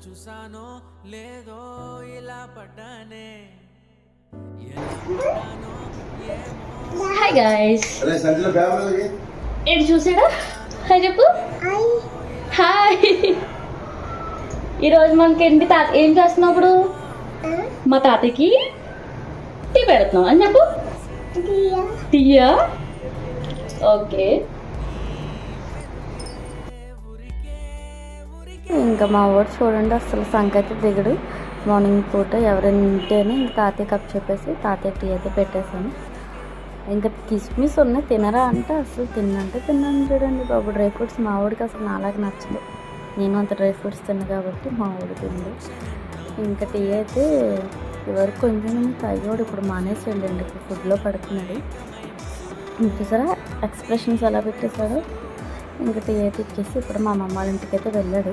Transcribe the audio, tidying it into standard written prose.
చూసానో లేదో ఇలా పడ్డానే hi guys, ఏంటి చూసాడా? హాయ్ చెప్పు. హాయ్. ఈరోజు మనకి ఏంటి ఏం చేస్తున్నావు ఇప్పుడు? మా తాతయ్యకి టీ పెడుతున్నావు అని చెప్పు. టీయా? ఓకే. ఇంకా మా వాడు చూడండి అసలు సంకైతే దిగడు. మార్నింగ్ పూట ఎవరైనా ఉంటేనే ఇంకా తాతయ్య కప్ చెప్పేసి తాతయ్య టీ అయితే పెట్టేశాను. ఇంకా కిస్మిస్ ఉన్నాయి తినరా అంటే అసలు తిన్నంటే తిన్నాను. చూడండి బాబు, డ్రై ఫ్రూట్స్ మా వాడికి అసలు నాలాగా నచ్చదు. నేను అంత డ్రై ఫ్రూట్స్ తిన్నా కాబట్టి మా వాడు తిండు. ఇంకా టీ అయితే ఎవరికి కొంచెం తాగేవాడు, ఇప్పుడు మానేసేయండి. ఇప్పుడు ఫుడ్లో పడుతున్నాడు. చూసారా ఎక్స్ప్రెషన్స్ ఎలా పెట్టేశాడో. ఇంకా టీ అయితే ఇచ్చేసి ఇప్పుడు మా అమ్మ వాళ్ళ ఇంటికి అయితే వెళ్ళాడు.